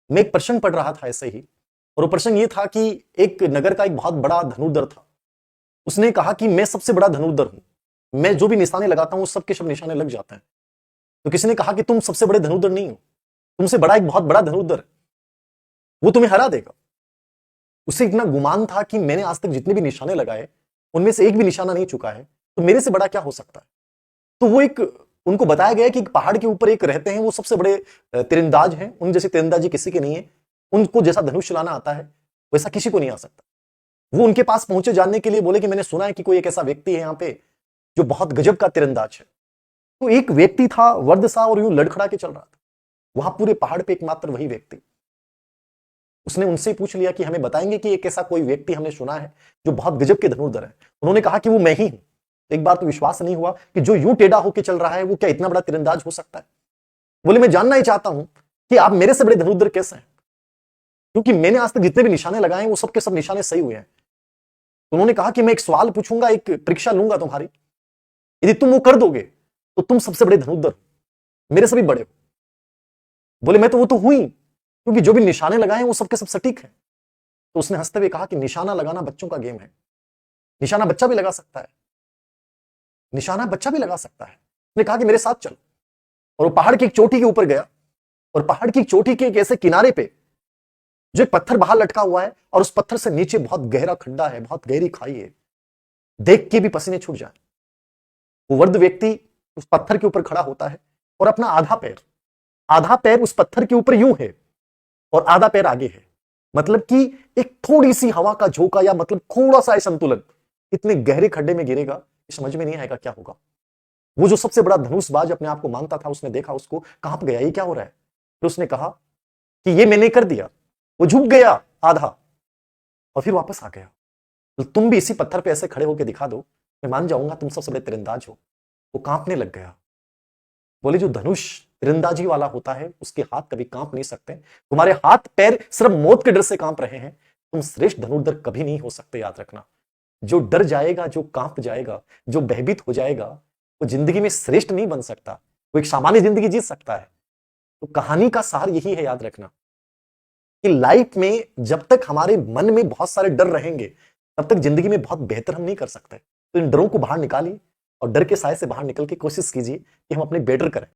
मैं एक प्रसंग पढ़ रहा था ऐसे ही, और वो प्रसंग ये था कि एक नगर का एक बहुत बड़ा धनुर्धर था। उसने कहा कि मैं सबसे बड़ा धनुर्धर हूं, मैं जो भी निशाने लगाता हूं सबके सब निशाने लग जाते हैं। तो किसी ने कहा कि तुम सबसे बड़े धनुर्धर नहीं हो, तुमसे बड़ा एक बहुत बड़ा धनुर्धर है, वो तुम्हें हरा देगा। उसे इतना गुमान था कि मैंने आज तक जितने भी निशाने लगाए उनमें से एक भी निशाना नहीं चुका है, तो मेरे से बड़ा क्या हो सकता है। तो वो एक उनको बताया गया कि एक पहाड़ के ऊपर एक रहते हैं, वो सबसे बड़े तीरंदाज हैं, उन जैसी तीरंदाजी किसी के नहीं है, उनको जैसा धनुष चलाना आता है वैसा किसी को नहीं आ सकता। वो उनके पास पहुंचे जानने के लिए बोले कि मैंने सुना है कि कोई एक ऐसा व्यक्ति है यहाँ पे जो बहुत गजब का तीरंदाज है। तो एक व्यक्ति था वर्द सा और यूं लड़खड़ा के चल रहा था वहां पूरे पहाड़ पे, एकमात्र वही व्यक्ति। उसने उनसे पूछ लिया कि हमें बताएंगे कि एक ऐसा कोई व्यक्ति हमने सुना है जो बहुत गजब के धनुर्धर है। उन्होंने कहा कि वो मैं ही हूं। एक बार तो विश्वास नहीं हुआ कि जो यूं टेढ़ा होकर चल रहा है वो क्या इतना बड़ा तीरंदाज हो सकता है। बोले मैं जानना ही चाहता हूं कि आप मेरे से बड़े धनुर्धर कैसे हैं, क्योंकि मैंने आज तक जितने भी निशाने लगाए हैं वो सबके सब निशाने सही हुए हैं। तो उन्होंने कहा कि मैं एक सवाल पूछूंगा, एक परीक्षा लूंगा तुम्हारी, यदि तुम वो कर दोगे तो तुम सबसे बड़े धनुर्धर हो, मेरे से भी बड़े हो। बोले मैं तो वो तो हुई, क्योंकि जो भी निशाने लगाए वो सबके सब सटीक है। तो उसने हंसते हुए कहा कि निशाना लगाना बच्चों का गेम है, निशाना बच्चा भी लगा सकता है, निशाना बच्चा भी लगा सकता है। उसने कहा कि मेरे साथ चलो, और वो पहाड़ की एक चोटी के ऊपर गया, और पहाड़ की चोटी के एक ऐसे किनारे पे जो एक पत्थर बाहर लटका हुआ है, और उस पत्थर से नीचे बहुत गहरा खड्डा है, बहुत गहरी खाई है, देख के भी पसीने छूट जाए। वो वृद्ध व्यक्ति उस पत्थर के ऊपर खड़ा होता है और अपना आधा पैर उस पत्थर के ऊपर यूं है और आधा पैर आगे है, मतलब कि एक थोड़ी सी हवा का झोंका या मतलब थोड़ा सा संतुलन इतने गहरे खड्डे में गिरेगा, समझ में नहीं आएगा क्या होगा। वो जो सबसे बड़ा धनुषबाज अपने आप को मानता था, उसने देखा, उसको कांप गया, ये क्या हो रहा है। फिर उसने कहा कि ये मैंने कर दिया। वो झुक गया आधा और फिर वापस आ गया। तो तुम भी इसी पत्थर पे ऐसे खड़े होकर दिखा दो, मैं मान जाऊंगा तुम सबसे बड़े तीरंदाज हो। वो कांपने लग गया। बोले जो धनुष तीरंदाजी वाला होता है उसके हाथ कभी कांप नहीं सकते, तुम्हारे हाथ पैर सिर्फ मौत के डर से कांप रहे हैं, तुम श्रेष्ठ धनुर्धर कभी नहीं हो सकते, याद रखना। जो डर जाएगा, जो कांप जाएगा, जो भयभीत हो जाएगा, वो जिंदगी में श्रेष्ठ नहीं बन सकता, वो एक सामान्य जिंदगी जी सकता है। तो कहानी का सार यही है, याद रखना, कि लाइफ में जब तक हमारे मन में बहुत सारे डर रहेंगे तब तक जिंदगी में बहुत बेहतर हम नहीं कर सकते। तो इन डरों को बाहर निकालिए और डर के साए से बाहर निकल के कोशिश कीजिए कि हम अपने बेटर करें।